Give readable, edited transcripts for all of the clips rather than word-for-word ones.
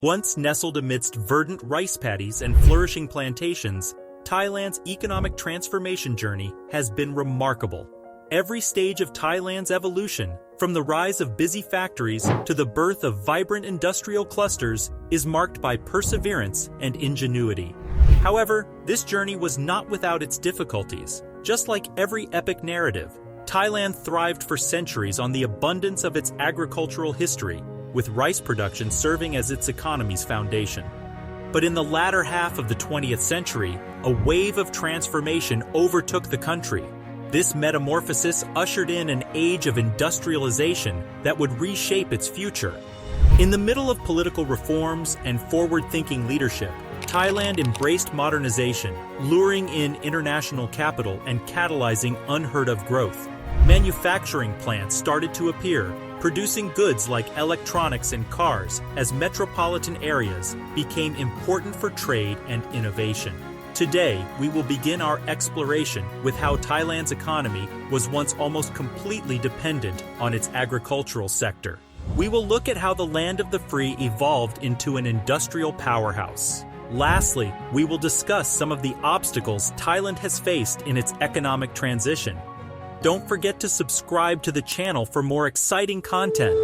Once nestled amidst verdant rice paddies and flourishing plantations, Thailand's economic transformation journey has been remarkable. Every stage of Thailand's evolution, from the rise of busy factories to the birth of vibrant industrial clusters, is marked by perseverance and ingenuity. However, this journey was not without its difficulties. Just like every epic narrative, Thailand thrived for centuries on the abundance of its agricultural history, with rice production serving as its economy's foundation. But in the latter half of the 20th century, a wave of transformation overtook the country. This metamorphosis ushered in an age of industrialization that would reshape its future. In the middle of political reforms and forward-thinking leadership, Thailand embraced modernization, luring in international capital and catalyzing unheard-of growth. Manufacturing plants started to appear, producing goods like electronics and cars as metropolitan areas became important for trade and innovation. Today, we will begin our exploration with how Thailand's economy was once almost completely dependent on its agricultural sector. We will look at how the land of the free evolved into an industrial powerhouse. Lastly, we will discuss some of the obstacles Thailand has faced in its economic transition. Don't forget to subscribe to the channel for more exciting content.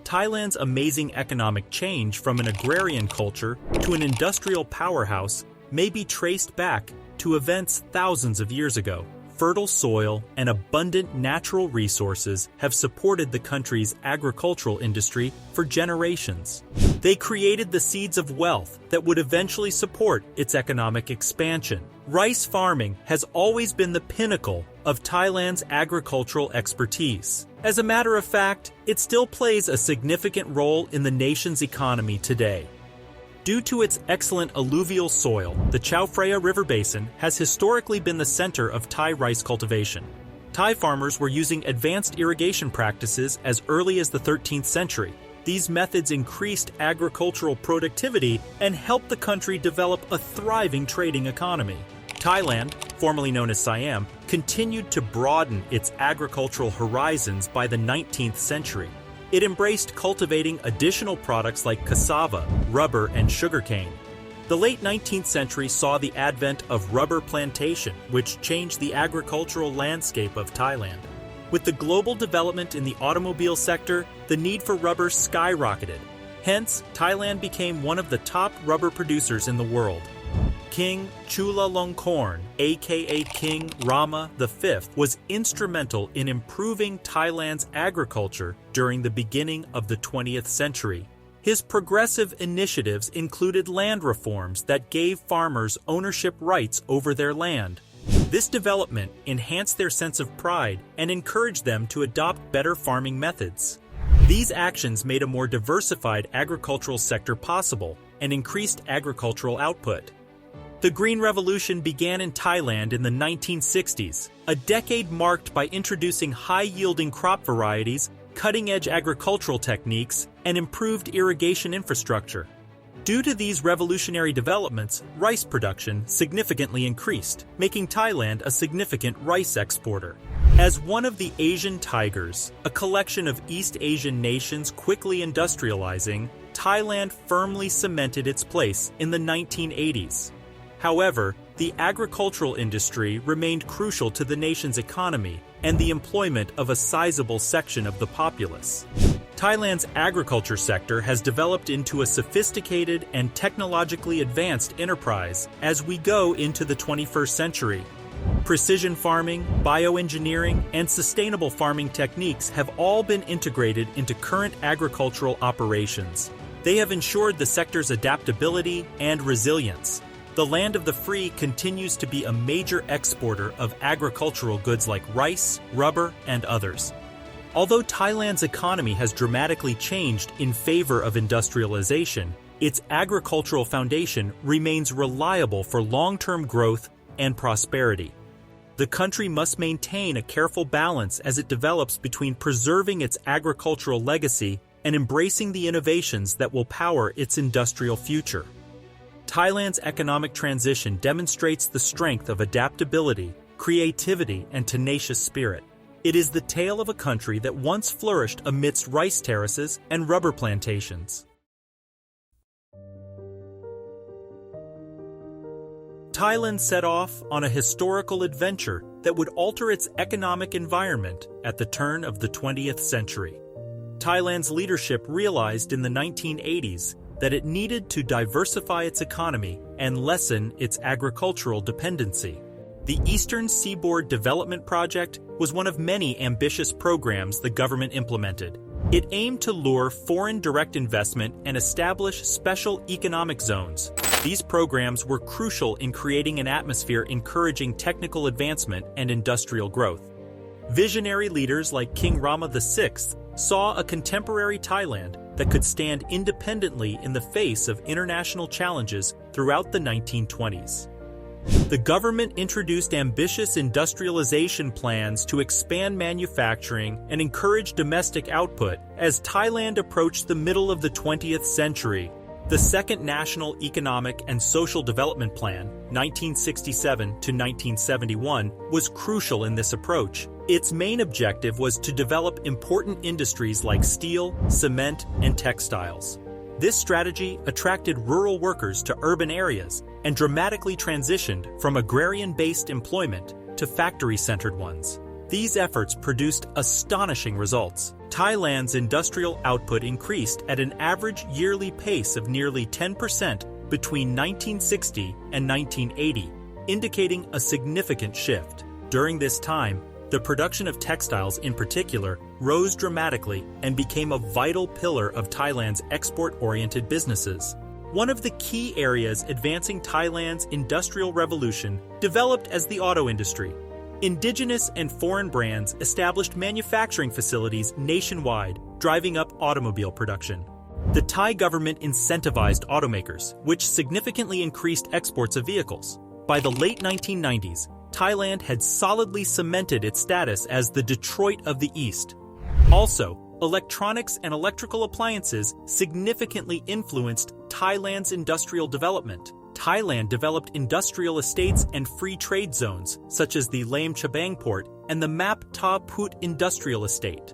Thailand's amazing economic change from an agrarian culture to an industrial powerhouse may be traced back to events thousands of years ago. Fertile soil and abundant natural resources have supported the country's agricultural industry for generations. They created the seeds of wealth that would eventually support its economic expansion. Rice farming has always been the pinnacle of Thailand's agricultural expertise. As a matter of fact, it still plays a significant role in the nation's economy today. Due to its excellent alluvial soil, the Chao Phraya River Basin has historically been the center of Thai rice cultivation. Thai farmers were using advanced irrigation practices as early as the 13th century. These methods increased agricultural productivity and helped the country develop a thriving trading economy. Thailand, formerly known as Siam, continued to broaden its agricultural horizons by the 19th century. It embraced cultivating additional products like cassava, rubber, and sugarcane. The late 19th century saw the advent of rubber plantation, which changed the agricultural landscape of Thailand. With the global development in the automobile sector, the need for rubber skyrocketed. Hence, Thailand became one of the top rubber producers in the world. King Chulalongkorn, aka King Rama V, was instrumental in improving Thailand's agriculture during the beginning of the 20th century. His progressive initiatives included land reforms that gave farmers ownership rights over their land. This development enhanced their sense of pride and encouraged them to adopt better farming methods. These actions made a more diversified agricultural sector possible and increased agricultural output. The Green Revolution began in Thailand in the 1960s, a decade marked by introducing high-yielding crop varieties, cutting-edge agricultural techniques, and improved irrigation infrastructure. Due to these revolutionary developments, rice production significantly increased, making Thailand a significant rice exporter. As one of the Asian tigers, a collection of East Asian nations quickly industrializing, Thailand firmly cemented its place in the 1980s. However, the agricultural industry remained crucial to the nation's economy and the employment of a sizable section of the populace. Thailand's agriculture sector has developed into a sophisticated and technologically advanced enterprise as we go into the 21st century. Precision farming, bioengineering, and sustainable farming techniques have all been integrated into current agricultural operations. They have ensured the sector's adaptability and resilience. The land of the free continues to be a major exporter of agricultural goods like rice, rubber, and others. Although Thailand's economy has dramatically changed in favor of industrialization, its agricultural foundation remains reliable for long-term growth and prosperity. The country must maintain a careful balance as it develops between preserving its agricultural legacy and embracing the innovations that will power its industrial future. Thailand's economic transition demonstrates the strength of adaptability, creativity, and tenacious spirit. It is the tale of a country that once flourished amidst rice terraces and rubber plantations. Thailand set off on a historical adventure that would alter its economic environment at the turn of the 20th century. Thailand's leadership realized in the 1980s that it needed to diversify its economy and lessen its agricultural dependency. The Eastern Seaboard Development Project was one of many ambitious programs the government implemented. It aimed to lure foreign direct investment and establish special economic zones. These programs were crucial in creating an atmosphere encouraging technical advancement and industrial growth. Visionary leaders like King Rama VI saw a contemporary Thailand that could stand independently in the face of international challenges throughout the 1920s. The government introduced ambitious industrialization plans to expand manufacturing and encourage domestic output as Thailand approached the middle of the 20th century. The Second National Economic and Social Development Plan, 1967 to 1971, was crucial in this approach. Its main objective was to develop important industries like steel, cement, and textiles. This strategy attracted rural workers to urban areas and dramatically transitioned from agrarian-based employment to factory-centered ones. These efforts produced astonishing results. Thailand's industrial output increased at an average yearly pace of nearly 10% between 1960 and 1980, indicating a significant shift. During this time, the production of textiles in particular rose dramatically and became a vital pillar of Thailand's export-oriented businesses. One of the key areas advancing Thailand's industrial revolution developed as the auto industry. Indigenous and foreign brands established manufacturing facilities nationwide, driving up automobile production. The Thai government incentivized automakers, which significantly increased exports of vehicles. By the late 1990s, Thailand had solidly cemented its status as the Detroit of the East. Also, electronics and electrical appliances significantly influenced Thailand's industrial development. Thailand developed industrial estates and free trade zones, such as the Laem Chabang Port and the Map Ta Phut Industrial Estate.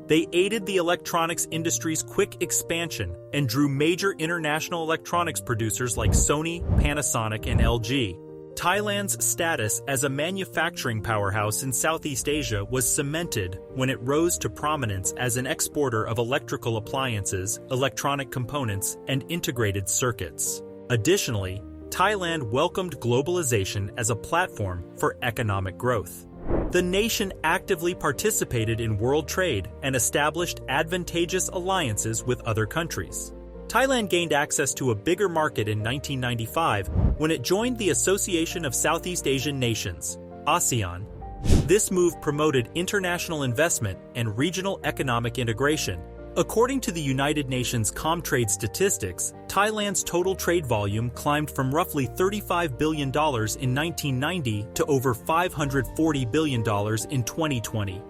They aided the electronics industry's quick expansion and drew major international electronics producers like Sony, Panasonic, and LG. Thailand's status as a manufacturing powerhouse in Southeast Asia was cemented when it rose to prominence as an exporter of electrical appliances, electronic components, and integrated circuits. Additionally, Thailand welcomed globalization as a platform for economic growth. The nation actively participated in world trade and established advantageous alliances with other countries. Thailand gained access to a bigger market in 1995 when it joined the Association of Southeast Asian Nations, ASEAN. This move promoted international investment and regional economic integration. According to the United Nations Comtrade statistics, Thailand's total trade volume climbed from roughly $35 billion in 1990 to over $540 billion in 2020.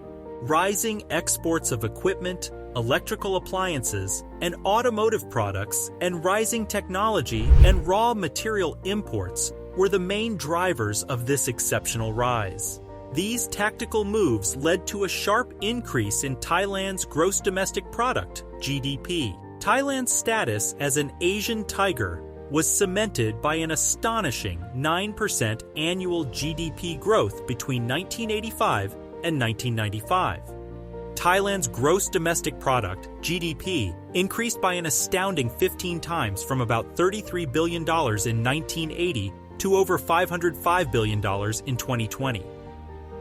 Rising exports of equipment, electrical appliances, and automotive products, and rising technology and raw material imports were the main drivers of this exceptional rise. These tactical moves led to a sharp increase in Thailand's gross domestic product, GDP. Thailand's status as an Asian tiger was cemented by an astonishing 9% annual GDP growth between 1985 and 1995. Thailand's gross domestic product, GDP, increased by an astounding 15 times from about $33 billion in 1980 to over $505 billion in 2020.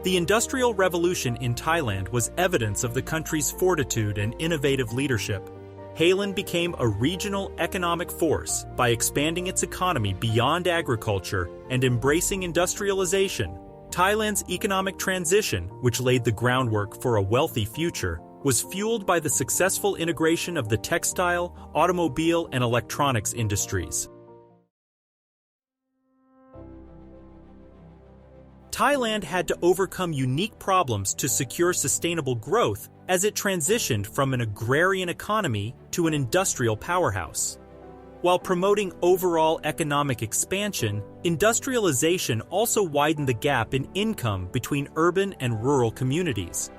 The Industrial Revolution in Thailand was evidence of the country's fortitude and innovative leadership. Thailand became a regional economic force by expanding its economy beyond agriculture and embracing industrialization. Thailand's economic transition, which laid the groundwork for a wealthy future, was fueled by the successful integration of the textile, automobile, and electronics industries. Thailand had to overcome unique problems to secure sustainable growth as it transitioned from an agrarian economy to an industrial powerhouse. While promoting overall economic expansion, industrialization also widened the gap in income between urban and rural communities.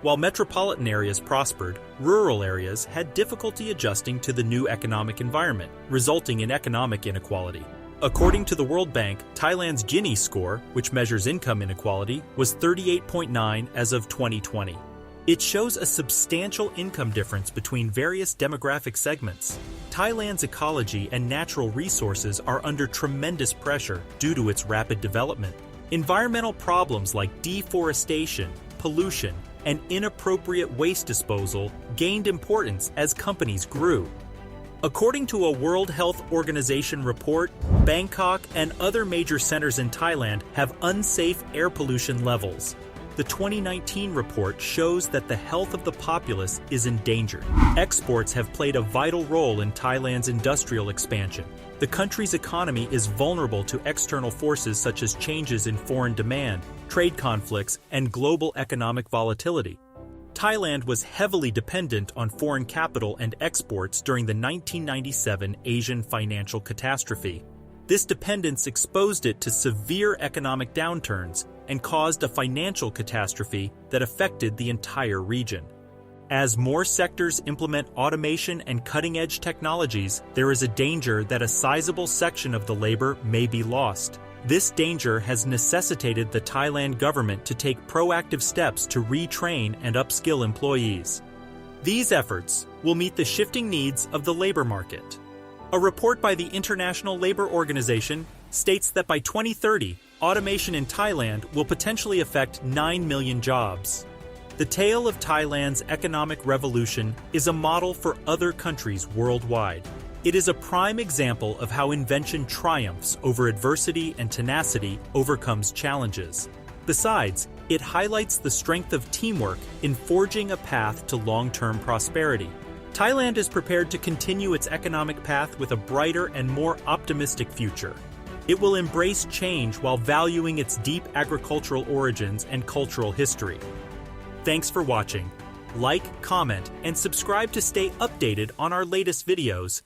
While metropolitan areas prospered, rural areas had difficulty adjusting to the new economic environment, resulting in economic inequality. According to the World Bank, Thailand's Gini score, which measures income inequality, was 38.9 as of 2020. It shows a substantial income difference between various demographic segments. Thailand's ecology and natural resources are under tremendous pressure due to its rapid development. Environmental problems like deforestation, pollution, and inappropriate waste disposal gained importance as companies grew. According to a World Health Organization report, Bangkok and other major centers in Thailand have unsafe air pollution levels. The 2019 report shows that the health of the populace is endangered. Exports have played a vital role in Thailand's industrial expansion. The country's economy is vulnerable to external forces such as changes in foreign demand, trade conflicts, and global economic volatility. Thailand was heavily dependent on foreign capital and exports during the 1997 Asian financial catastrophe. This dependence exposed it to severe economic downturns and caused a financial catastrophe that affected the entire region. As more sectors implement automation and cutting-edge technologies, there is a danger that a sizable section of the labor may be lost. This danger has necessitated the Thailand government to take proactive steps to retrain and upskill employees. These efforts will meet the shifting needs of the labor market. A report by the International Labor Organization states that by 2030, automation in Thailand will potentially affect 9 million jobs. The tale of Thailand's economic revolution is a model for other countries worldwide. It is a prime example of how invention triumphs over adversity and tenacity overcomes challenges. Besides, it highlights the strength of teamwork in forging a path to long-term prosperity. Thailand is prepared to continue its economic path with a brighter and more optimistic future. It will embrace change while valuing its deep agricultural origins and cultural history. Thanks for watching. Like, comment, and subscribe to stay updated on our latest videos.